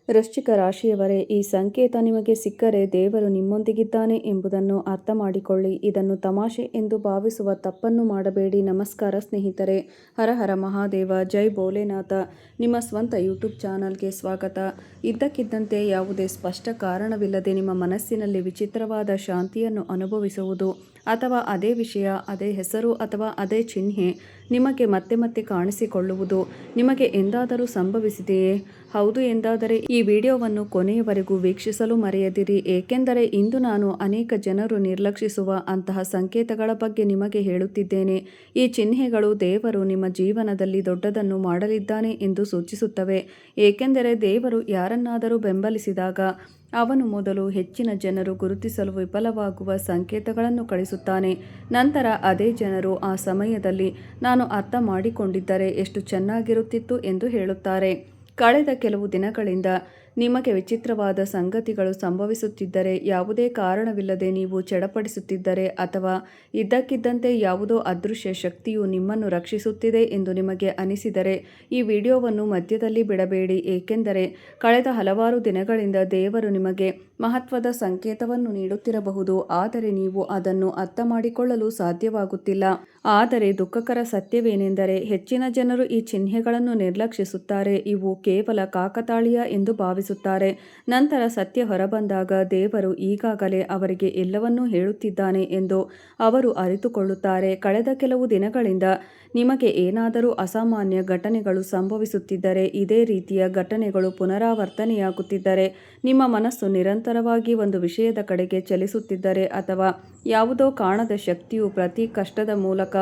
ವೃಶ್ಚಿಕ ರಾಶಿಯವರೇ, ಈ ಸಂಕೇತ ನಿಮಗೆ ಸಿಕ್ಕರೆ ದೇವರು ನಿಮ್ಮೊಂದಿಗಿದ್ದಾನೆ ಎಂಬುದನ್ನು ಅರ್ಥ ಮಾಡಿಕೊಳ್ಳಿ. ಇದನ್ನು ತಮಾಷೆ ಎಂದು ಭಾವಿಸುವ ತಪ್ಪನ್ನು ಮಾಡಬೇಡಿ. ನಮಸ್ಕಾರ ಸ್ನೇಹಿತರೆ, ಹರ ಹರ ಮಹಾದೇವ, ಜೈ ಭೋಲೆನಾಥ. ನಿಮ್ಮ ಸ್ವಂತ ಯೂಟ್ಯೂಬ್ ಚಾನಲ್ಗೆ ಸ್ವಾಗತ. ಇದ್ದಕ್ಕಿದ್ದಂತೆ ಯಾವುದೇ ಸ್ಪಷ್ಟ ಕಾರಣವಿಲ್ಲದೆ ನಿಮ್ಮ ಮನಸ್ಸಿನಲ್ಲಿ ವಿಚಿತ್ರವಾದ ಶಾಂತಿಯನ್ನು ಅನುಭವಿಸುವುದು, ಅಥವಾ ಅದೇ ವಿಷಯ, ಅದೇ ಹೆಸರು ಅಥವಾ ಅದೇ ಚಿಹ್ನೆ ನಿಮಗೆ ಮತ್ತೆ ಮತ್ತೆ ಕಾಣಿಸಿಕೊಳ್ಳುವುದು ನಿಮಗೆ ಎಂದಾದರೂ ಸಂಭವಿಸಿದೆಯೇ? ಹೌದು ಎಂದಾದರೆ ಈ ವಿಡಿಯೋವನ್ನು ಕೊನೆಯವರೆಗೂ ವೀಕ್ಷಿಸಲು ಮರೆಯದಿರಿ. ಏಕೆಂದರೆ ಇಂದು ನಾನು ಅನೇಕ ಜನರು ನಿರ್ಲಕ್ಷಿಸುವ ಅಂತಹ ಸಂಕೇತಗಳ ಬಗ್ಗೆ ನಿಮಗೆ ಹೇಳುತ್ತಿದ್ದೇನೆ. ಈ ಚಿಹ್ನೆಗಳು ದೇವರು ನಿಮ್ಮ ಜೀವನದಲ್ಲಿ ದೊಡ್ಡದನ್ನು ಮಾಡಲಿದ್ದಾನೆ ಎಂದು ಸೂಚಿಸುತ್ತವೆ. ಏಕೆಂದರೆ ದೇವರು ಯಾರನ್ನಾದರೂ ಬೆಂಬಲಿಸಿದಾಗ ಅವನು ಮೊದಲು ಹೆಚ್ಚಿನ ಜನರು ಗುರುತಿಸಲು ವಿಫಲವಾಗುವ ಸಂಕೇತಗಳನ್ನು ಕಳಿಸುತ್ತಾನೆ. ನಂತರ ಅದೇ ಜನರು ಆ ಸಮಯದಲ್ಲಿ ನಾನು ಅರ್ಥ ಮಾಡಿಕೊಂಡಿದ್ದರೆ ಎಷ್ಟು ಚೆನ್ನಾಗಿರುತ್ತಿತ್ತು ಎಂದು ಹೇಳುತ್ತಾರೆ. ಕಳೆದ ಕೆಲವು ದಿನಗಳಿಂದ ನಿಮಗೆ ವಿಚಿತ್ರವಾದ ಸಂಗತಿಗಳು ಸಂಭವಿಸುತ್ತಿದ್ದರೆ, ಯಾವುದೇ ಕಾರಣವಿಲ್ಲದೆ ನೀವು ಚಡಪಡಿಸುತ್ತಿದ್ದರೆ, ಅಥವಾ ಇದ್ದಕ್ಕಿದ್ದಂತೆ ಯಾವುದೋ ಅದೃಶ್ಯ ಶಕ್ತಿಯು ನಿಮ್ಮನ್ನು ರಕ್ಷಿಸುತ್ತಿದೆ ಎಂದು ನಿಮಗೆ ಅನಿಸಿದರೆ ಈ ವಿಡಿಯೋವನ್ನು ಮಧ್ಯದಲ್ಲಿ ಬಿಡಬೇಡಿ. ಏಕೆಂದರೆ ಕಳೆದ ಹಲವಾರು ದಿನಗಳಿಂದ ದೇವರು ನಿಮಗೆ ಮಹತ್ವದ ಸಂಕೇತವನ್ನು ನೀಡುತ್ತಿರಬಹುದು, ಆದರೆ ನೀವು ಅದನ್ನು ಅರ್ಥ ಮಾಡಿಕೊಳ್ಳಲು ಸಾಧ್ಯವಾಗುತ್ತಿಲ್ಲ. ಆದರೆ ದುಃಖಕರ ಸತ್ಯವೇನೆಂದರೆ ಹೆಚ್ಚಿನ ಜನರು ಈ ಚಿಹ್ನೆಗಳನ್ನು ನಿರ್ಲಕ್ಷಿಸುತ್ತಾರೆ. ಇವು ಕೇವಲ ಕಾಕತಾಳೀಯ ಎಂದು ಭಾವಿಸುತ್ತಾರೆ. ನಂತರ ಸತ್ಯ ಹೊರಬಂದಾಗ ದೇವರು ಈಗಾಗಲೇ ಅವರಿಗೆ ಎಲ್ಲವನ್ನೂ ಹೇಳುತ್ತಿದ್ದಾನೆ ಎಂದು ಅವರು ಅರಿತುಕೊಳ್ಳುತ್ತಾರೆ. ಕಳೆದ ಕೆಲವು ದಿನಗಳಿಂದ ನಿಮಗೆ ಏನಾದರೂ ಅಸಾಮಾನ್ಯ ಘಟನೆಗಳು ಸಂಭವಿಸುತ್ತಿದ್ದರೆ, ಇದೇ ರೀತಿಯ ಘಟನೆಗಳು ಪುನರಾವರ್ತನೆಯಾಗುತ್ತಿದ್ದರೆ, ನಿಮ್ಮ ಮನಸ್ಸು ನಿರಂತರವಾಗಿ ಒಂದು ವಿಷಯದ ಕಡೆಗೆ ಚಲಿಸುತ್ತಿದ್ದರೆ, ಅಥವಾ ಯಾವುದೋ ಕಾಣದ ಶಕ್ತಿಯು ಪ್ರತಿ ಕಷ್ಟದ ಮೂಲಕ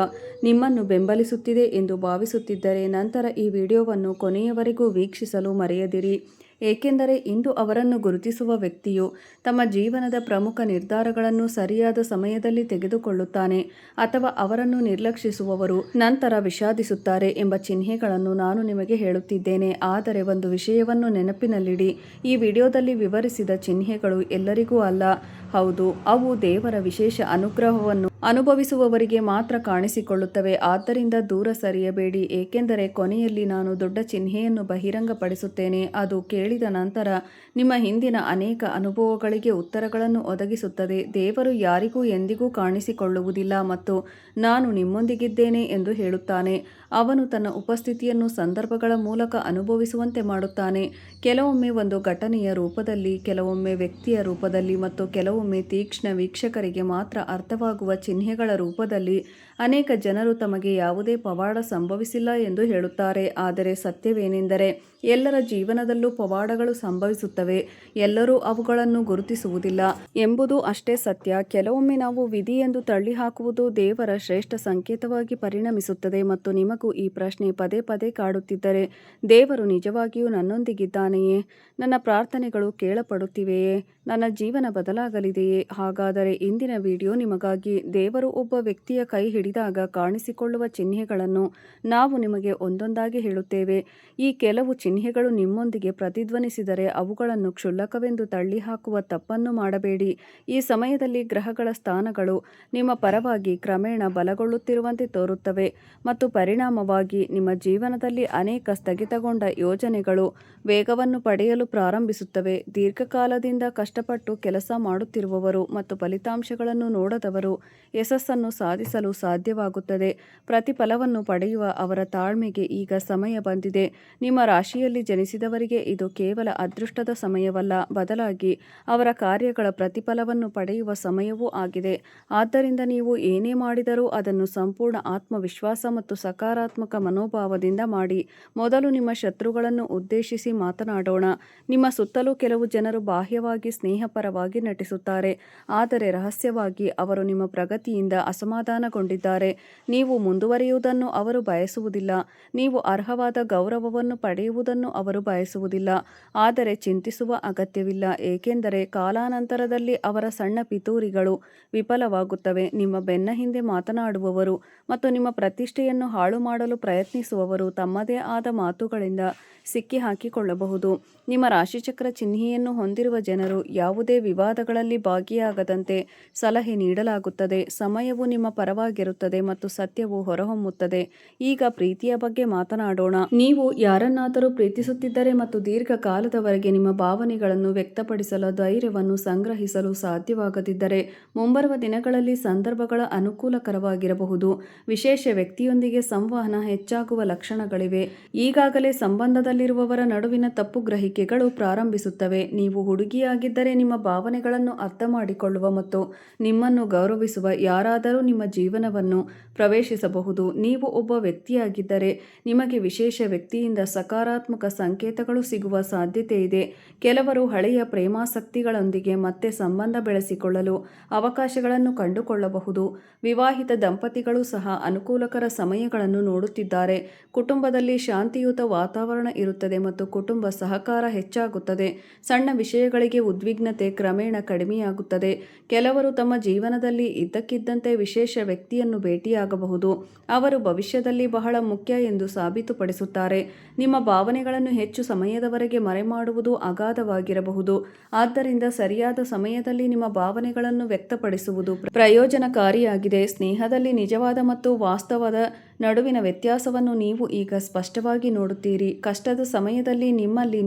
ನಿಮ್ಮನ್ನು ಬೆಂಬಲಿಸುತ್ತಿದೆ ಎಂದು ಭಾವಿಸುತ್ತಿದ್ದರೆ, ನಂತರ ಈ ವಿಡಿಯೋವನ್ನು ಕೊನೆಯವರೆಗೂ ವೀಕ್ಷಿಸಲು ಮರೆಯದಿರಿ. ಏಕೆಂದರೆ ಇಂದು ಅವರನ್ನು ಗುರುತಿಸುವ ವ್ಯಕ್ತಿಯು ತಮ್ಮ ಜೀವನದ ಪ್ರಮುಖ ನಿರ್ಧಾರಗಳನ್ನು ಸರಿಯಾದ ಸಮಯದಲ್ಲಿ ತೆಗೆದುಕೊಳ್ಳುತ್ತಾನೆ, ಅಥವಾ ಅವರನ್ನು ನಿರ್ಲಕ್ಷಿಸುವವರು ನಂತರ ವಿಷಾದಿಸುತ್ತಾರೆ ಎಂಬ ಚಿಹ್ನೆಗಳನ್ನು ನಾನು ನಿಮಗೆ ಹೇಳುತ್ತಿದ್ದೇನೆ. ಆದರೆ ಒಂದು ವಿಷಯವನ್ನು ನೆನಪಿನಲ್ಲಿಡಿ, ಈ ವಿಡಿಯೋದಲ್ಲಿ ವಿವರಿಸಿದ ಚಿಹ್ನೆಗಳು ಎಲ್ಲರಿಗೂ ಅಲ್ಲ. ಹೌದು, ಅವು ದೇವರ ವಿಶೇಷ ಅನುಗ್ರಹವನ್ನು ಅನುಭವಿಸುವವರಿಗೆ ಮಾತ್ರ ಕಾಣಿಸಿಕೊಳ್ಳುತ್ತವೆ. ಆದ್ದರಿಂದ ದೂರ ಸರಿಯಬೇಡಿ. ಏಕೆಂದರೆ ಕೊನೆಯಲ್ಲಿ ನಾನು ದೊಡ್ಡ ಚಿಹ್ನೆಯನ್ನು ಬಹಿರಂಗಪಡಿಸುತ್ತೇನೆ. ಅದು ಕೇಳಿದ ನಂತರ ನಿಮ್ಮ ಹಿಂದಿನ ಅನೇಕ ಅನುಭವಗಳಿಗೆ ಉತ್ತರಗಳನ್ನು ಒದಗಿಸುತ್ತದೆ. ದೇವರು ಯಾರಿಗೂ ಎಂದಿಗೂ ಕಾಣಿಸಿಕೊಳ್ಳುವುದಿಲ್ಲ ಮತ್ತು ನಾನು ನಿಮ್ಮೊಂದಿಗಿದ್ದೇನೆ ಎಂದು ಹೇಳುತ್ತಾನೆ. ಅವನು ತನ್ನ ಉಪಸ್ಥಿತಿಯನ್ನು ಸಂದರ್ಭಗಳ ಮೂಲಕ ಅನುಭವಿಸುವಂತೆ ಮಾಡುತ್ತಾನೆ. ಕೆಲವೊಮ್ಮೆ ಒಂದು ಘಟನೆಯ ರೂಪದಲ್ಲಿ, ಕೆಲವೊಮ್ಮೆ ವ್ಯಕ್ತಿಯ ರೂಪದಲ್ಲಿ, ಮತ್ತು ಕೆಲವೊಮ್ಮೆ ತೀಕ್ಷ್ಣ ವೀಕ್ಷಕರಿಗೆ ಮಾತ್ರ ಅರ್ಥವಾಗುವ ಚಿಹ್ನೆಗಳ ರೂಪದಲ್ಲಿ. ಅನೇಕ ಜನರು ತಮಗೆ ಯಾವುದೇ ಪವಾಡ ಸಂಭವಿಸಿಲ್ಲ ಎಂದು ಹೇಳುತ್ತಾರೆ. ಆದರೆ ಸತ್ಯವೇನೆಂದರೆ ಎಲ್ಲರ ಜೀವನದಲ್ಲೂ ಪವಾಡಗಳು ಸಂಭವಿಸುತ್ತವೆ. ಎಲ್ಲರೂ ಅವುಗಳನ್ನು ಗುರುತಿಸುವುದಿಲ್ಲ ಎಂಬುದು ಅಷ್ಟೇ ಸತ್ಯ. ಕೆಲವೊಮ್ಮೆ ನಾವು ವಿಧಿ ಎಂದು ತಳ್ಳಿಹಾಕುವುದು ದೇವರ ಶ್ರೇಷ್ಠ ಸಂಕೇತವಾಗಿ ಪರಿಣಮಿಸುತ್ತದೆ. ಮತ್ತು ನಿಮಗೂ ಈ ಪ್ರಶ್ನೆ ಪದೇ ಪದೇ ಕಾಡುತ್ತಿದ್ದರೆ, ದೇವರು ನಿಜವಾಗಿಯೂ ನನ್ನೊಂದಿಗಿದ್ದಾನೆಯೇ? ನನ್ನ ಪ್ರಾರ್ಥನೆಗಳು ಕೇಳಲ್ಪಡುತ್ತಿವೆಯೇ? ನನ್ನ ಜೀವನ ಬದಲಾಗಲಿದೆಯೇ? ಹಾಗಾದರೆ ಇಂದಿನ ವಿಡಿಯೋ ನಿಮಗಾಗಿ. ದೇವರು ಒಬ್ಬ ವ್ಯಕ್ತಿಯ ಕೈ ಹಿಡಿದಾಗ ಕಾಣಿಸಿಕೊಳ್ಳುವ ಚಿಹ್ನೆಗಳನ್ನು ನಾವು ನಿಮಗೆ ಒಂದೊಂದಾಗಿ ಹೇಳುತ್ತೇವೆ. ಈ ಕೆಲವು ಚಿಹ್ನೆಗಳು ನಿಮ್ಮೊಂದಿಗೆ ಪ್ರತಿಧ್ವನಿಸಿದರೆ ಅವುಗಳನ್ನು ಕ್ಷುಲ್ಲಕವೆಂದು ತಳ್ಳಿಹಾಕುವ ತಪ್ಪನ್ನು ಮಾಡಬೇಡಿ. ಈ ಸಮಯದಲ್ಲಿ ಗ್ರಹಗಳ ಸ್ಥಾನಗಳು ನಿಮ್ಮ ಪರವಾಗಿ ಕ್ರಮೇಣ ಬಲಗೊಳ್ಳುತ್ತಿರುವಂತೆ ತೋರುತ್ತವೆ, ಮತ್ತು ಪರಿಣಾಮವಾಗಿ ನಿಮ್ಮ ಜೀವನದಲ್ಲಿ ಅನೇಕ ಸ್ಥಗಿತಗೊಂಡ ಯೋಜನೆಗಳು ವೇಗವನ್ನು ಪಡೆಯಲು ಪ್ರಾರಂಭಿಸುತ್ತವೆ. ದೀರ್ಘಕಾಲದಿಂದ ಕಷ್ಟಪಟ್ಟು ಕೆಲಸ ಮಾಡುತ್ತಿರುವವರು ಮತ್ತು ಫಲಿತಾಂಶಗಳನ್ನು ನೋಡದವರು ಯಶಸ್ಸನ್ನು ಸಾಧಿಸಲು ಸಾಧ್ಯವಾಗುತ್ತದೆ. ಪ್ರತಿಫಲವನ್ನು ಪಡೆಯುವ ಅವರ ತಾಳ್ಮೆಗೆ ಈಗ ಸಮಯ ಬಂದಿದೆ. ನಿಮ್ಮ ರಾಶಿಯಲ್ಲಿ ಜನಿಸಿದವರಿಗೆ ಇದು ಕೇವಲ ಅದೃಷ್ಟದ ಸಮಯವಲ್ಲ, ಬದಲಾಗಿ ಅವರ ಕಾರ್ಯಗಳ ಪ್ರತಿಫಲವನ್ನು ಪಡೆಯುವ ಸಮಯವೂ ಆಗಿದೆ. ಆದ್ದರಿಂದ ನೀವು ಏನೇ ಮಾಡಿದರೂ ಅದನ್ನು ಸಂಪೂರ್ಣ ಆತ್ಮವಿಶ್ವಾಸ ಮತ್ತು ಸಕಾರಾತ್ಮಕ ಮನೋಭಾವದಿಂದ ಮಾಡಿ. ಮೊದಲು ನಿಮ್ಮ ಶತ್ರುಗಳನ್ನು ಉದ್ದೇಶಿಸಿ ಮಾತನಾಡೋಣ. ನಿಮ್ಮ ಸುತ್ತಲೂ ಕೆಲವು ಜನರು ಬಾಹ್ಯವಾಗಿ ಸ್ನೇಹಪರವಾಗಿ ನಟಿಸುತ್ತಾರೆ, ಆದರೆ ರಹಸ್ಯವಾಗಿ ಅವರು ನಿಮ್ಮ ಪ್ರಗತಿಯಿಂದ ಅಸಮಾಧಾನಗೊಂಡಿದ್ದಾರೆ. ನೀವು ಮುಂದುವರಿಯುವುದನ್ನು ಅವರು ಬಯಸುವುದಿಲ್ಲ. ನೀವು ಅರ್ಹವಾದ ಗೌರವವನ್ನು ಪಡೆಯುವುದನ್ನು ಅವರು ಬಯಸುವುದಿಲ್ಲ. ಆದರೆ ಚಿಂತಿಸುವ ಅಗತ್ಯವಿಲ್ಲ, ಏಕೆಂದರೆ ಕಾಲಾನಂತರದಲ್ಲಿ ಅವರ ಸಣ್ಣ ಪಿತೂರಿಗಳು ವಿಫಲವಾಗುತ್ತವೆ. ನಿಮ್ಮ ಬೆನ್ನ ಹಿಂದೆ ಮಾತನಾಡುವವರು ಮತ್ತು ನಿಮ್ಮ ಪ್ರತಿಷ್ಠೆಯನ್ನು ಹಾಳು ಮಾಡಲು ಪ್ರಯತ್ನಿಸುವವರು ತಮ್ಮದೇ ಆದ ಮಾತುಗಳಿಂದ ಸಿಕ್ಕಿಹಾಕಿಕೊಳ್ಳಬಹುದು. ನಿಮ್ಮ ರಾಶಿಚಕ್ರ ಚಿಹ್ನೆಯನ್ನು ಹೊಂದಿರುವ ಜನರು ಯಾವುದೇ ವಿವಾದಗಳಲ್ಲಿ ಭಾಗಿಯಾಗದಂತೆ ಸಲಹೆ ನೀಡಲಾಗುತ್ತದೆ. ಸಮಯವು ನಿಮ್ಮ ಪರವಾಗಿರುತ್ತದೆ ಮತ್ತು ಸತ್ಯವು ಹೊರಹೊಮ್ಮುತ್ತದೆ. ಈಗ ಪ್ರೀತಿಯ ಬಗ್ಗೆ ಮಾತನಾಡೋಣ. ನೀವು ಯಾರನ್ನಾದರೂ ಪ್ರೀತಿಸುತ್ತಿದ್ದರೆ ಮತ್ತು ದೀರ್ಘಕಾಲದವರೆಗೆ ನಿಮ್ಮ ಭಾವನೆಗಳನ್ನು ವ್ಯಕ್ತಪಡಿಸಲು ಧೈರ್ಯವನ್ನು ಸಂಗ್ರಹಿಸಲು ಸಾಧ್ಯವಾಗದಿದ್ದರೆ, ಮುಂಬರುವ ದಿನಗಳಲ್ಲಿ ಸಂದರ್ಭಗಳ ಅನುಕೂಲಕರವಾಗಿರಬಹುದು. ವಿಶೇಷ ವ್ಯಕ್ತಿಯೊಂದಿಗೆ ಸಂವಹನ ಹೆಚ್ಚಾಗುವ ಲಕ್ಷಣಗಳಿವೆ. ಈಗಾಗಲೇ ಸಂಬಂಧದಲ್ಲಿರುವವರ ನಡುವಿನ ತಪ್ಪು ಗ್ರಹಿಕೆಗಳು ಪ್ರಾರಂಭಿಸುತ್ತವೆ. ನೀವು ಹುಡುಗಿಯಾಗಿದ್ದರೆ ನಿಮ್ಮ ಭಾವನೆಗಳನ್ನು ಅರ್ಥಮಾಡಿಕೊಳ್ಳುವ ಮತ್ತು ನಿಮ್ಮನ್ನು ಗೌರವಿಸುವ ಯಾರಾದರೂ ನಿಮ್ಮ ಜೀವನವನ್ನು ಪ್ರವೇಶಿಸಬಹುದು. ನೀವು ಒಬ್ಬ ವ್ಯಕ್ತಿಯಾಗಿದ್ದರೆ ನಿಮಗೆ ವಿಶೇಷ ವ್ಯಕ್ತಿಯಿಂದ ಸಕಾರಾತ್ಮಕ ಸಂಕೇತಗಳು ಸಿಗುವ ಸಾಧ್ಯತೆ ಇದೆ. ಕೆಲವರು ಹಳೆಯ ಪ್ರೇಮಾಸಕ್ತಿಗಳೊಂದಿಗೆ ಮತ್ತೆ ಸಂಬಂಧ ಬೆಳೆಸಿಕೊಳ್ಳಲು ಅವಕಾಶಗಳನ್ನು ಕಂಡುಕೊಳ್ಳಬಹುದು. ವಿವಾಹಿತ ದಂಪತಿಗಳು ಸಹ ಅನುಕೂಲಕರ ಸಮಯಗಳನ್ನು ನೋಡುತ್ತಿದ್ದಾರೆ. ಕುಟುಂಬದಲ್ಲಿ ಶಾಂತಿಯುತ ವಾತಾವರಣ ಇರುತ್ತದೆ ಮತ್ತು ಕುಟುಂಬ ಸಹಕಾರ ಹೆಚ್ಚಾಗುತ್ತದೆ. ಸಣ್ಣ ವಿಷಯಗಳಿಗೆ ಉದ್ವಿಗ್ನತೆ ಕ್ರಮೇಣ ಕಡಿಮೆಯಾಗುತ್ತದೆ. ಕೆಲವರು ತಮ್ಮ ಜೀವನದಲ್ಲಿ ಇದ್ದಕ್ಕಿದ್ದಂತೆ ವಿಶೇಷ ವ್ಯಕ್ತಿಯನ್ನು ಭೇಟಿಯಾಗಬಹುದು. ಅವರು ಭವಿಷ್ಯದಲ್ಲಿ ಬಹಳ ಮುಖ್ಯ ಎಂದು ಸಾಬೀತುಪಡಿಸುತ್ತಾರೆ. ನಿಮ್ಮ ಭಾವನೆಗಳನ್ನು ಹೆಚ್ಚು ಸಮಯದವರೆಗೆ ಮರೆಮಾಡುವುದು ಅಗಾಧವಾಗಿರಬಹುದು. ಆದ್ದರಿಂದ ಸರಿಯಾದ ಸಮಯದಲ್ಲಿ ನಿಮ್ಮ ಭಾವನೆಗಳನ್ನು ವ್ಯಕ್ತಪಡಿಸುವುದು ಪ್ರಯೋಜನಕಾರಿಯಾಗಿದೆ. ಸ್ನೇಹದಲ್ಲಿ ನಿಜವಾದ ಮತ್ತು ವಾಸ್ತವದ ನಡುವಿನ ವ್ಯತ್ಯಾಸವನ್ನು ನೀವು ಈಗ ಸ್ಪಷ್ಟವಾಗಿ ನೋಡುತ್ತೀರಿ. ಕಷ್ಟದ ಸಮಯದಲ್ಲಿ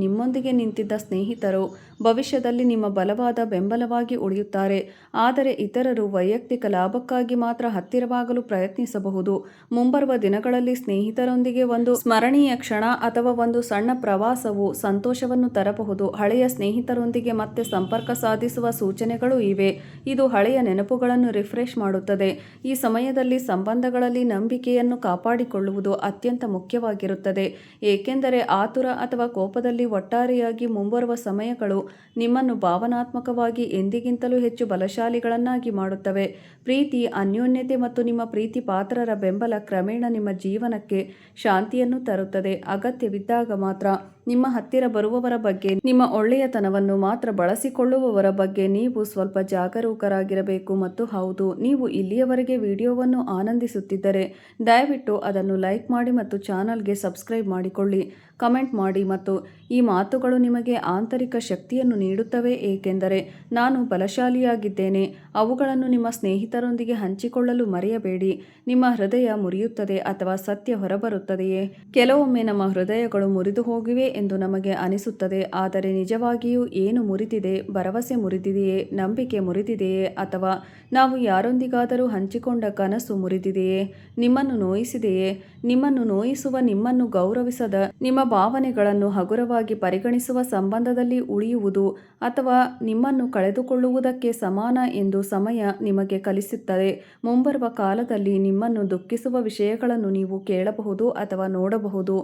ನಿಮ್ಮೊಂದಿಗೆ ನಿಂತಿದ್ದ ಸ್ನೇಹಿತರು ಭವಿಷ್ಯದಲ್ಲಿ ನಿಮ್ಮ ಬಲವಾದ ಬೆಂಬಲವಾಗಿ ಉಳಿಯುತ್ತಾರೆ. ಆದರೆ ಇತರರು ವೈಯಕ್ತಿಕ ಲಾಭಕ್ಕಾಗಿ ಮಾತ್ರ ಹತ್ತಿರವಾಗಲು ಪ್ರಯತ್ನಿಸಬಹುದು. ಮುಂಬರುವ ದಿನಗಳಲ್ಲಿ ಸ್ನೇಹಿತರೊಂದಿಗೆ ಒಂದು ಸ್ಮರಣೀಯ ಕ್ಷಣ ಅಥವಾ ಒಂದು ಸಣ್ಣ ಪ್ರವಾಸವು ಸಂತೋಷವನ್ನು ತರಬಹುದು. ಹಳೆಯ ಸ್ನೇಹಿತರೊಂದಿಗೆ ಮತ್ತೆ ಸಂಪರ್ಕ ಸಾಧಿಸುವ ಸೂಚನೆಗಳು ಇವೆ. ಇದು ಹಳೆಯ ನೆನಪುಗಳನ್ನು ರಿಫ್ರೆಶ್ ಮಾಡುತ್ತದೆ. ಈ ಸಮಯದಲ್ಲಿ ಸಂಬಂಧಗಳಲ್ಲಿ ನಂಬಿಕೆಯನ್ನು ಕಾಪಾಡಿಕೊಳ್ಳುವುದು ಅತ್ಯಂತ ಮುಖ್ಯವಾಗಿರುತ್ತದೆ, ಏಕೆಂದರೆ ಆತುರ ಅಥವಾ ಕೋಪದಲ್ಲಿ ಒಟ್ಟಾರೆಯಾಗಿ ಮುಂಬರುವ ಸಮಯಗಳು ನಿಮ್ಮನ್ನು ಭಾವನಾತ್ಮಕವಾಗಿ ಎಂದಿಗಿಂತಲೂ ಹೆಚ್ಚು ಬಲಶಾಲಿಗಳನ್ನಾಗಿ ಮಾಡುತ್ತವೆ. ಪ್ರೀತಿ, ಅನ್ಯೋನ್ಯತೆ ಮತ್ತು ನಿಮ್ಮ ಪ್ರೀತಿ ಪಾತ್ರರ ಬೆಂಬಲ ಕ್ರಮೇಣ ನಿಮ್ಮ ಜೀವನಕ್ಕೆ ಶಾಂತಿಯನ್ನು ತರುತ್ತದೆ. ಅಗತ್ಯವಿದ್ದಾಗ ಮಾತ್ರ ನಿಮ್ಮ ಹತ್ತಿರ ಬರುವವರ ಬಗ್ಗೆ, ನಿಮ್ಮ ಒಳ್ಳೆಯತನವನ್ನು ಮಾತ್ರ ಬಳಸಿಕೊಳ್ಳುವವರ ಬಗ್ಗೆ ನೀವು ಸ್ವಲ್ಪ ಜಾಗರೂಕರಾಗಿರಬೇಕು. ಮತ್ತು ಹೌದು, ನೀವು ಇಲ್ಲಿಯವರೆಗೆ ವಿಡಿಯೋವನ್ನು ಆನಂದಿಸುತ್ತಿದ್ದರೆ ದಯವಿಟ್ಟು ಅದನ್ನು ಲೈಕ್ ಮಾಡಿ ಮತ್ತು ಚಾನಲ್ಗೆ ಸಬ್ಸ್ಕ್ರೈಬ್ ಮಾಡಿಕೊಳ್ಳಿ. ಕಮೆಂಟ್ ಮಾಡಿ ಮತ್ತು ಈ ಮಾತುಗಳು ನಿಮಗೆ ಆಂತರಿಕ ಶಕ್ತಿಯನ್ನು ನೀಡುತ್ತವೆ, ಏಕೆಂದರೆ ನಾನು ಬಲಶಾಲಿಯಾಗಿದ್ದೇನೆ. ಅವುಗಳನ್ನು ನಿಮ್ಮ ಸ್ನೇಹಿತರೊಂದಿಗೆ ಹಂಚಿಕೊಳ್ಳಲು ಮರೆಯಬೇಡಿ. ನಿಮ್ಮ ಹೃದಯ ಮುರಿಯುತ್ತದೆ ಅಥವಾ ಸತ್ಯ ಹೊರಬರುತ್ತದೆಯೇ? ಕೆಲವೊಮ್ಮೆ ನಮ್ಮ ಹೃದಯಗಳು ಮುರಿದು ಹೋಗಿವೆ ಎಂದು ನಮಗೆ ಅನಿಸುತ್ತದೆ. ಆದರೆ ನಿಜವಾಗಿಯೂ ಏನು ಮುರಿದಿದೆ? ಭರವಸೆ ಮುರಿದಿದೆಯೇ? ನಂಬಿಕೆ ಮುರಿದಿದೆಯೇ? ಅಥವಾ ನಾವು ಯಾರೊಂದಿಗಾದರೂ ಹಂಚಿಕೊಂಡ ಕನಸು ಮುರಿದಿದೆಯೇ? ನಿಮ್ಮನ್ನು ನೋಯಿಸಿದೆಯೇ? ನಿಮ್ಮನ್ನು ನೋಯಿಸುವ, ನಿಮ್ಮನ್ನು ಗೌರವಿಸದ, ನಿಮ್ಮ ಭಾವನೆಗಳನ್ನು ಹಗುರವಾಗಿ ಪರಿಗಣಿಸುವ ಸಂಬಂಧದಲ್ಲಿ ಉಳಿಯುವುದು ಅಥವಾ ನಿಮ್ಮನ್ನು ಕಳೆದುಕೊಳ್ಳುವುದಕ್ಕೆ ಸಮಾನ ಎಂದು ಸಮಯ ನಿಮಗೆ ಕಲಿಸುತ್ತದೆ. ಮುಂಬರುವ ಕಾಲದಲ್ಲಿ ನಿಮ್ಮನ್ನು ದುಃಖಿಸುವ ವಿಷಯಗಳನ್ನು ನೀವು ಕೇಳಬಹುದು ಅಥವಾ ನೋಡಬಹುದು,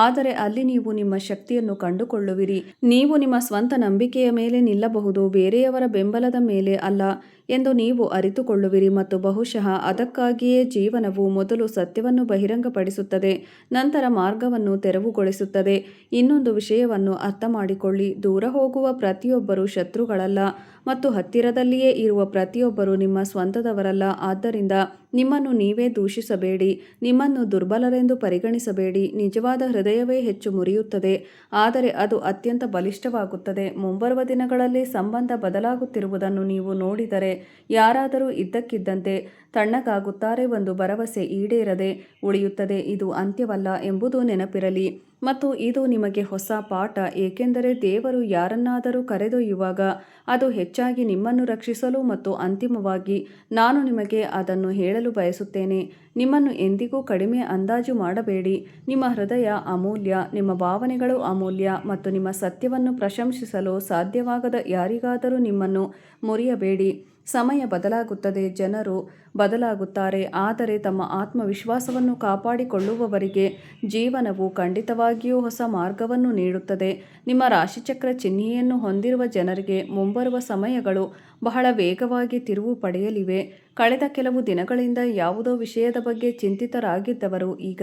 ಆದರೆ ಅಲ್ಲಿ ನೀವು ನಿಮ್ಮ ಶಕ್ತಿಯನ್ನು ಕಂಡುಕೊಳ್ಳುವಿರಿ. ನೀವು ನಿಮ್ಮ ಸ್ವಂತ ನಂಬಿಕೆಯ ಮೇಲೆ ನಿಲ್ಲಬಹುದು, ಬೇರೆಯವರ ಬೆಂಬಲದ ಮೇಲೆ ಅಲ್ಲ ಎಂದು ನೀವು ಅರಿತುಕೊಳ್ಳುವಿರಿ. ಮತ್ತು ಬಹುಶಃ ಅದಕ್ಕಾಗಿಯೇ ಜೀವನವು ಮೊದಲು ಸತ್ಯವನ್ನು ಬಹಿರಂಗಪಡಿಸುತ್ತದೆ, ನಂತರ ಮಾರ್ಗವನ್ನು ತೆರವುಗೊಳಿಸುತ್ತದೆ. ಇನ್ನೊಂದು ವಿಷಯವನ್ನು ಅರ್ಥಮಾಡಿಕೊಳ್ಳಿ: ದೂರ ಹೋಗುವ ಪ್ರತಿಯೊಬ್ಬರೂ ಶತ್ರುಗಳಲ್ಲ ಮತ್ತು ಹತ್ತಿರದಲ್ಲಿಯೇ ಇರುವ ಪ್ರತಿಯೊಬ್ಬರೂ ನಿಮ್ಮ ಸ್ವಂತದವರಲ್ಲ. ಆದ್ದರಿಂದ ನಿಮ್ಮನ್ನು ನೀವೇ ದೂಷಿಸಬೇಡಿ, ನಿಮ್ಮನ್ನು ದುರ್ಬಲರೆಂದು ಪರಿಗಣಿಸಬೇಡಿ. ನಿಜವಾದ ಹೃದಯವೇ ಹೆಚ್ಚು ಮುರಿಯುತ್ತದೆ, ಆದರೆ ಅದು ಅತ್ಯಂತ ಬಲಿಷ್ಠವಾಗುತ್ತದೆ. ಮುಂಬರುವ ದಿನಗಳಲ್ಲಿ ಸಂಬಂಧ ಬದಲಾಗುತ್ತಿರುವುದನ್ನು ನೀವು ನೋಡಿದರೆ, ಯಾರಾದರೂ ಇದ್ದಕ್ಕಿದ್ದಂತೆ ತಣ್ಣಗಾಗುತ್ತಾರೆ. ಒಂದು ಭರವಸೆ ಈಡೇರದೆ ಉಳಿಯುತ್ತದೆ. ಇದು ಅಂತ್ಯವಲ್ಲ ಎಂಬುದು ನೆನಪಿರಲಿ. ಮತ್ತು ಇದು ನಿಮಗೆ ಹೊಸ ಪಾಠ, ಏಕೆಂದರೆ ದೇವರು ಯಾರನ್ನಾದರೂ ಕರೆದೊಯ್ಯುವಾಗ ಅದು ಹೆಚ್ಚಾಗಿ ನಿಮ್ಮನ್ನು ರಕ್ಷಿಸಲು. ಮತ್ತು ಅಂತಿಮವಾಗಿ ನಾನು ನಿಮಗೆ ಅದನ್ನು ಹೇಳಲು ಬಯಸುತ್ತೇನೆ: ನಿಮ್ಮನ್ನು ಎಂದಿಗೂ ಕಡಿಮೆ ಅಂದಾಜು ಮಾಡಬೇಡಿ. ನಿಮ್ಮ ಹೃದಯ ಅಮೂಲ್ಯ, ನಿಮ್ಮ ಭಾವನೆಗಳು ಅಮೂಲ್ಯ ಮತ್ತು ನಿಮ್ಮ ಸತ್ಯವನ್ನು ಪ್ರಶಂಸಿಸಲು ಸಾಧ್ಯವಾಗದ ಯಾರಿಗಾದರೂ ನಿಮ್ಮನ್ನು ಮುರಿಯಬೇಡಿ. ಸಮಯ ಬದಲಾಗುತ್ತದೆ, ಜನರು ಬದಲಾಗುತ್ತಾರೆ, ಆದರೆ ತಮ್ಮ ಆತ್ಮವಿಶ್ವಾಸವನ್ನು ಕಾಪಾಡಿಕೊಳ್ಳುವವರಿಗೆ ಜೀವನವು ಖಂಡಿತವಾಗಿಯೂ ಹೊಸ ಮಾರ್ಗವನ್ನು ನೀಡುತ್ತದೆ. ನಿಮ್ಮ ರಾಶಿಚಕ್ರ ಚಿಹ್ನೆಯನ್ನು ಹೊಂದಿರುವ ಜನರಿಗೆ ಮುಂಬರುವ ಸಮಯಗಳು ಬಹಳ ವೇಗವಾಗಿ ತಿರುವು ಪಡೆಯಲಿವೆ. ಕಳೆದ ಕೆಲವು ದಿನಗಳಿಂದ ಯಾವುದೋ ವಿಷಯದ ಬಗ್ಗೆ ಚಿಂತಿತರಾಗಿದ್ದವರು ಈಗ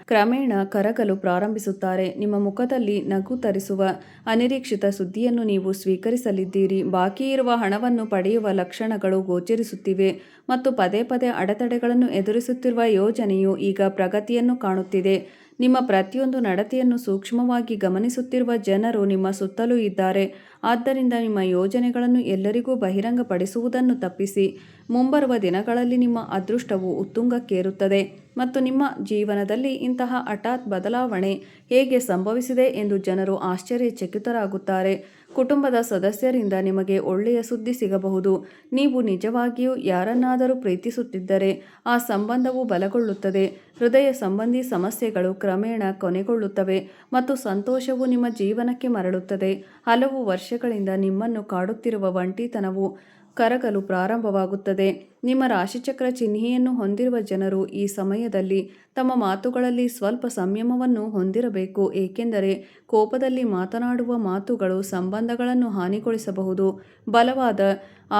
ಕ್ರಮೇಣ ಕರಗಲು ಪ್ರಾರಂಭಿಸುತ್ತಾರೆ. ನಿಮ್ಮ ಮುಖದಲ್ಲಿ ನಗು ತರಿಸುವ ಅನಿರೀಕ್ಷಿತ ಸುದ್ದಿಯನ್ನು ನೀವು ಸ್ವೀಕರಿಸಲಿದ್ದೀರಿ. ಬಾಕಿ ಇರುವ ಹಣವನ್ನು ಪಡೆಯುವ ಲಕ್ಷಣಗಳು ಗೋಚರಿಸುತ್ತಿವೆ ಮತ್ತು ಪದೇ ಪದೇ ಅಡೆತಡೆಗಳನ್ನು ಎದುರಿಸುತ್ತಿರುವ ಯೋಜನೆಯು ಈಗ ಪ್ರಗತಿಯನ್ನು ಕಾಣುತ್ತಿದೆ. ನಿಮ್ಮ ಪ್ರತಿಯೊಂದು ನಡತೆಯನ್ನು ಸೂಕ್ಷ್ಮವಾಗಿ ಗಮನಿಸುತ್ತಿರುವ ಜನರು ನಿಮ್ಮ ಸುತ್ತಲೂ ಇದ್ದಾರೆ. ಆದ್ದರಿಂದ ನಿಮ್ಮ ಯೋಜನೆಗಳನ್ನು ಎಲ್ಲರಿಗೂ ಬಹಿರಂಗಪಡಿಸುವುದನ್ನು ತಪ್ಪಿಸಿ. ಮುಂಬರುವ ದಿನಗಳಲ್ಲಿ ನಿಮ್ಮ ಅದೃಷ್ಟವು ಉತ್ತುಂಗಕ್ಕೇರುತ್ತದೆ ಮತ್ತು ನಿಮ್ಮ ಜೀವನದಲ್ಲಿ ಇಂತಹ ಹಠಾತ್ ಬದಲಾವಣೆ ಹೇಗೆ ಸಂಭವಿಸಿದೆ ಎಂದು ಜನರು ಆಶ್ಚರ್ಯಚಕಿತರಾಗುತ್ತಾರೆ. ಕುಟುಂಬದ ಸದಸ್ಯರಿಂದ ನಿಮಗೆ ಒಳ್ಳೆಯ ಸುದ್ದಿ ಸಿಗಬಹುದು. ನೀವು ನಿಜವಾಗಿಯೂ ಯಾರನ್ನಾದರೂ ಪ್ರೀತಿಸುತ್ತಿದ್ದರೆ ಆ ಸಂಬಂಧವು ಬಲಗೊಳ್ಳುತ್ತದೆ. ಹೃದಯ ಸಂಬಂಧಿ ಸಮಸ್ಯೆಗಳು ಕ್ರಮೇಣ ಕೊನೆಗೊಳ್ಳುತ್ತವೆ ಮತ್ತು ಸಂತೋಷವು ನಿಮ್ಮ ಜೀವನಕ್ಕೆ ಮರಳುತ್ತದೆ. ಹಲವು ವರ್ಷಗಳಿಂದ ನಿಮ್ಮನ್ನು ಕಾಡುತ್ತಿರುವ ಒಂಟಿತನವು ಕರಗಲು ಪ್ರಾರಂಭವಾಗುತ್ತದೆ. ನಿಮ್ಮ ರಾಶಿಚಕ್ರ ಚಿಹ್ನೆಯನ್ನು ಹೊಂದಿರುವ ಜನರು ಈ ಸಮಯದಲ್ಲಿ ತಮ್ಮ ಮಾತುಗಳಲ್ಲಿ ಸ್ವಲ್ಪ ಸಂಯಮವನ್ನು ಹೊಂದಿರಬೇಕು, ಏಕೆಂದರೆ ಕೋಪದಲ್ಲಿ ಮಾತನಾಡುವ ಮಾತುಗಳು ಸಂಬಂಧಗಳನ್ನು ಹಾನಿಗೊಳಿಸಬಹುದು. ಬಲವಾದ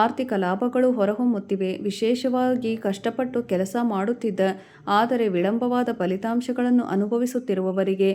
ಆರ್ಥಿಕ ಲಾಭಗಳು ಹೊರಹೊಮ್ಮುತ್ತಿವೆ. ವಿಶೇಷವಾಗಿ ಕಷ್ಟಪಟ್ಟು ಕೆಲಸ ಮಾಡುತ್ತಿದ್ದ ಆದರೆ ವಿಳಂಬವಾದ ಫಲಿತಾಂಶಗಳನ್ನು ಅನುಭವಿಸುತ್ತಿರುವವರಿಗೆ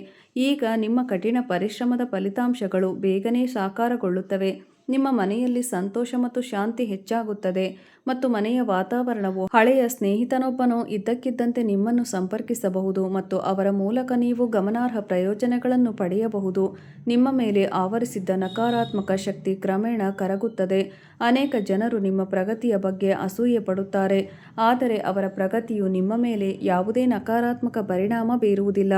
ಈಗ ನಿಮ್ಮ ಕಠಿಣ ಪರಿಶ್ರಮದ ಫಲಿತಾಂಶಗಳು ಬೇಗನೆ ಸಾಕಾರಗೊಳ್ಳುತ್ತವೆ. ನಿಮ್ಮ ಮನೆಯಲ್ಲಿ ಸಂತೋಷ ಮತ್ತು ಶಾಂತಿ ಹೆಚ್ಚಾಗುತ್ತದೆ ಮತ್ತು ಮನೆಯ ವಾತಾವರಣವು ಹಳೆಯ ಸ್ನೇಹಿತನೊಬ್ಬನು ಇದ್ದಕ್ಕಿದ್ದಂತೆ ನಿಮ್ಮನ್ನು ಸಂಪರ್ಕಿಸಬಹುದು ಮತ್ತು ಅವರ ಮೂಲಕ ನೀವು ಗಮನಾರ್ಹ ಪ್ರಯೋಜನಗಳನ್ನು ಪಡೆಯಬಹುದು. ನಿಮ್ಮ ಮೇಲೆ ಆವರಿಸಿದ್ದ ನಕಾರಾತ್ಮಕ ಶಕ್ತಿ ಕ್ರಮೇಣ ಕರಗುತ್ತದೆ. ಅನೇಕ ಜನರು ನಿಮ್ಮ ಪ್ರಗತಿಯ ಬಗ್ಗೆ ಅಸೂಯೆ ಪಡುತ್ತಾರೆ, ಆದರೆ ಅವರ ಪ್ರಗತಿಯು ನಿಮ್ಮ ಮೇಲೆ ಯಾವುದೇ ನಕಾರಾತ್ಮಕ ಪರಿಣಾಮ ಬೀರುವುದಿಲ್ಲ.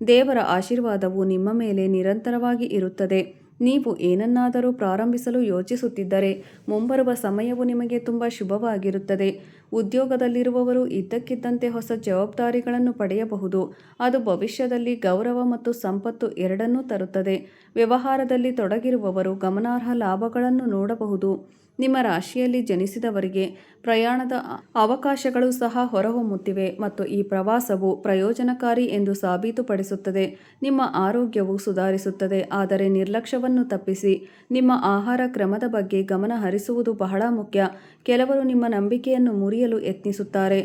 ದೇವರ ಆಶೀರ್ವಾದವು ನಿಮ್ಮ ಮೇಲೆ ನಿರಂತರವಾಗಿ ಇರುತ್ತದೆ. ನೀವು ಏನನ್ನಾದರೂ ಪ್ರಾರಂಭಿಸಲು ಯೋಚಿಸುತ್ತಿದ್ದರೆ ಮುಂಬರುವ ಸಮಯವು ನಿಮಗೆ ತುಂಬ ಶುಭವಾಗಿರುತ್ತದೆ. ಉದ್ಯೋಗದಲ್ಲಿರುವವರು ಇದ್ದಕ್ಕಿದ್ದಂತೆ ಹೊಸ ಜವಾಬ್ದಾರಿಗಳನ್ನು ಪಡೆಯಬಹುದು. ಅದು ಭವಿಷ್ಯದಲ್ಲಿ ಗೌರವ ಮತ್ತು ಸಂಪತ್ತು ಎರಡನ್ನೂ ತರುತ್ತದೆ. ವ್ಯವಹಾರದಲ್ಲಿ ತೊಡಗಿರುವವರು ಗಮನಾರ್ಹ ಲಾಭಗಳನ್ನು ನೋಡಬಹುದು. ನಿಮ್ಮ ರಾಶಿಯಲ್ಲಿ ಜನಿಸಿದವರಿಗೆ ಪ್ರಯಾಣದ ಅವಕಾಶಗಳು ಸಹ ಹೊರಹೊಮ್ಮುತ್ತಿವೆ ಮತ್ತು ಈ ಪ್ರವಾಸವು ಪ್ರಯೋಜನಕಾರಿ ಎಂದು ಸಾಬೀತುಪಡಿಸುತ್ತದೆ. ನಿಮ್ಮ ಆರೋಗ್ಯವು ಸುಧಾರಿಸುತ್ತದೆ, ಆದರೆ ನಿರ್ಲಕ್ಷ್ಯವನ್ನು ತಪ್ಪಿಸಿ. ನಿಮ್ಮ ಆಹಾರ ಕ್ರಮದ ಬಗ್ಗೆ ಗಮನ ಹರಿಸುವುದು ಬಹಳ ಮುಖ್ಯ. ಕೆಲವರು ನಿಮ್ಮ ನಂಬಿಕೆಯನ್ನು ಮುರಿಯಲು ಯತ್ನಿಸುತ್ತಾರೆ,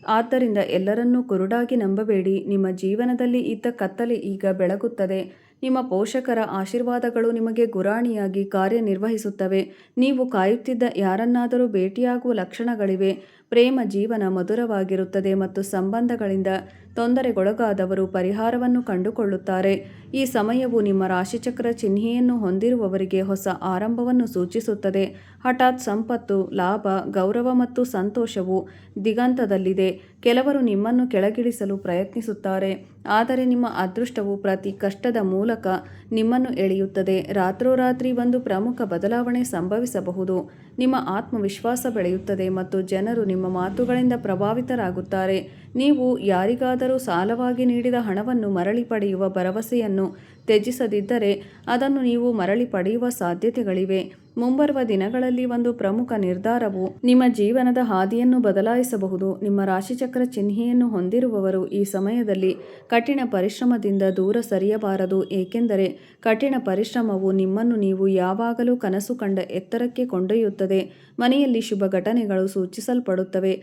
ಆದ್ದರಿಂದ ಎಲ್ಲರನ್ನೂ ಕುರುಡಾಗಿ ನಂಬಬೇಡಿ. ನಿಮ್ಮ ಜೀವನದಲ್ಲಿ ಇದ್ದ ಕತ್ತಲೆ ಈಗ ಬೆಳಗುತ್ತದೆ. ನಿಮ್ಮ ಪೋಷಕರ ಆಶೀರ್ವಾದಗಳು ನಿಮಗೆ ಗುರಾಣಿಯಾಗಿ ಕಾರ್ಯನಿರ್ವಹಿಸುತ್ತವೆ. ನೀವು ಕಾಯುತ್ತಿದ್ದ ಯಾರನ್ನಾದರೂ ಭೇಟಿಯಾಗುವ ಲಕ್ಷಣಗಳಿವೆ. ಪ್ರೇಮ ಜೀವನ ಮಧುರವಾಗಿರುತ್ತದೆ ಮತ್ತು ಸಂಬಂಧಗಳಿಂದ ತೊಂದರೆಗೊಳಗಾದವರು ಪರಿಹಾರವನ್ನು ಕಂಡುಕೊಳ್ಳುತ್ತಾರೆ. ಈ ಸಮಯವು ನಿಮ್ಮ ರಾಶಿಚಕ್ರ ಚಿಹ್ನೆಯನ್ನು ಹೊಂದಿರುವವರಿಗೆ ಹೊಸ ಆರಂಭವನ್ನು ಸೂಚಿಸುತ್ತದೆ. ಹಠಾತ್ ಸಂಪತ್ತು, ಲಾಭ, ಗೌರವ ಮತ್ತು ಸಂತೋಷವು ದಿಗಂತದಲ್ಲಿದೆ. ಕೆಲವರು ನಿಮ್ಮನ್ನು ಕೆಳಗಿಳಿಸಲು ಪ್ರಯತ್ನಿಸುತ್ತಾರೆ, ಆದರೆ ನಿಮ್ಮ ಅದೃಷ್ಟವು ಪ್ರತಿ ಕಷ್ಟದ ಮೂಲಕ ನಿಮ್ಮನ್ನು ಎಳೆಯುತ್ತದೆ. ರಾತ್ರೋರಾತ್ರಿ ಒಂದು ಪ್ರಮುಖ ಬದಲಾವಣೆ ಸಂಭವಿಸಬಹುದು. ನಿಮ್ಮ ಆತ್ಮವಿಶ್ವಾಸ ಬೆಳೆಯುತ್ತದೆ ಮತ್ತು ಜನರು ನಿಮ್ಮ ಮಾತುಗಳಿಂದ ಪ್ರಭಾವಿತರಾಗುತ್ತಾರೆ. ನೀವು ಯಾರಿಗಾದರೂ ಸಾಲವಾಗಿ ನೀಡಿದ ಹಣವನ್ನು ಮರಳಿ ಪಡೆಯುವ ಭರವಸೆಯನ್ನು ತ್ಯಜಿಸದಿದ್ದರೆ ಅದನ್ನು ನೀವು ಮರಳಿ ಪಡೆಯುವ ಸಾಧ್ಯತೆಗಳಿವೆ. ಮುಂಬರುವ ದಿನಗಳಲ್ಲಿ ಒಂದು ಪ್ರಮುಖ ನಿರ್ಧಾರವು ನಿಮ್ಮ ಜೀವನದ ಹಾದಿಯನ್ನು ಬದಲಾಯಿಸಬಹುದು. ನಿಮ್ಮ ರಾಶಿಚಕ್ರ ಚಿಹ್ನೆಯನ್ನು ಹೊಂದಿರುವವರು ಈ ಸಮಯದಲ್ಲಿ ಕಠಿಣ ಪರಿಶ್ರಮದಿಂದ ದೂರ ಸರಿಯಬಾರದು, ಏಕೆಂದರೆ ಕಠಿಣ ಪರಿಶ್ರಮವು ನಿಮ್ಮನ್ನು ನೀವು ಯಾವಾಗಲೂ ಕನಸು ಕಂಡ ಎತ್ತರಕ್ಕೆ ಕೊಂಡೊಯ್ಯುತ್ತದೆ. ಮನೆಯಲ್ಲಿ ಶುಭ ಘಟನೆಗಳು ಸೂಚಿಸಲ್ಪಡುತ್ತವೆ.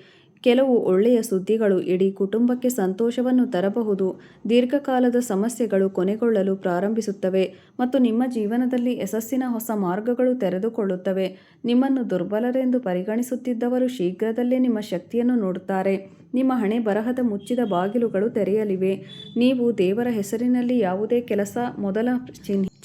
ಕೆಲವು ಒಳ್ಳೆಯ ಸುದ್ದಿಗಳು ಇಡೀ ಕುಟುಂಬಕ್ಕೆ ಸಂತೋಷವನ್ನು ತರಬಹುದು. ದೀರ್ಘಕಾಲದ ಸಮಸ್ಯೆಗಳು ಕೊನೆಗೊಳ್ಳಲು ಪ್ರಾರಂಭಿಸುತ್ತವೆ ಮತ್ತು ನಿಮ್ಮ ಜೀವನದಲ್ಲಿ ಯಶಸ್ಸಿನ ಹೊಸ ಮಾರ್ಗಗಳು ತೆರೆದುಕೊಳ್ಳುತ್ತವೆ. ನಿಮ್ಮನ್ನು ದುರ್ಬಲರೆಂದು ಪರಿಗಣಿಸುತ್ತಿದ್ದವರು ಶೀಘ್ರದಲ್ಲೇ ನಿಮ್ಮ ಶಕ್ತಿಯನ್ನು ನೋಡುತ್ತಾರೆ. ನಿಮ್ಮ ಹಣೆ ಬರಹದ ಮುಚ್ಚಿದ ಬಾಗಿಲುಗಳು ತೆರೆಯಲಿವೆ. ನೀವು ದೇವರ ಹೆಸರಿನಲ್ಲಿ ಯಾವುದೇ ಕೆಲಸ ಮೊದಲ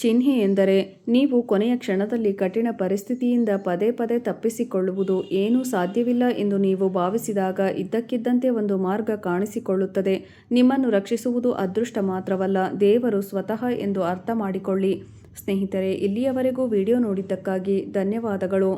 ಚಿಹ್ನೆ ಎಂದರೆ ನೀವು ಕೊನೆಯ ಕ್ಷಣದಲ್ಲಿ ಕಠಿಣ ಪರಿಸ್ಥಿತಿಯಿಂದ ಪದೇ ಪದೇ ತಪ್ಪಿಸಿಕೊಳ್ಳುವುದು ಏನೂ ಸಾಧ್ಯವಿಲ್ಲ ಎಂದು ನೀವು ಭಾವಿಸಿದಾಗ ಇದ್ದಕ್ಕಿದ್ದಂತೆ ಒಂದು ಮಾರ್ಗ ಕಾಣಿಸಿಕೊಳ್ಳುತ್ತದೆ. ನಿಮ್ಮನ್ನು ರಕ್ಷಿಸುವುದು ಅದೃಷ್ಟ ಮಾತ್ರವಲ್ಲ, ದೇವರು ಸ್ವತಃ ಎಂದು ಅರ್ಥ ಮಾಡಿಕೊಳ್ಳಿ. ಸ್ನೇಹಿತರೆ, ಇಲ್ಲಿಯವರೆಗೂ ವಿಡಿಯೋ ನೋಡಿದ್ದಕ್ಕಾಗಿ ಧನ್ಯವಾದಗಳು.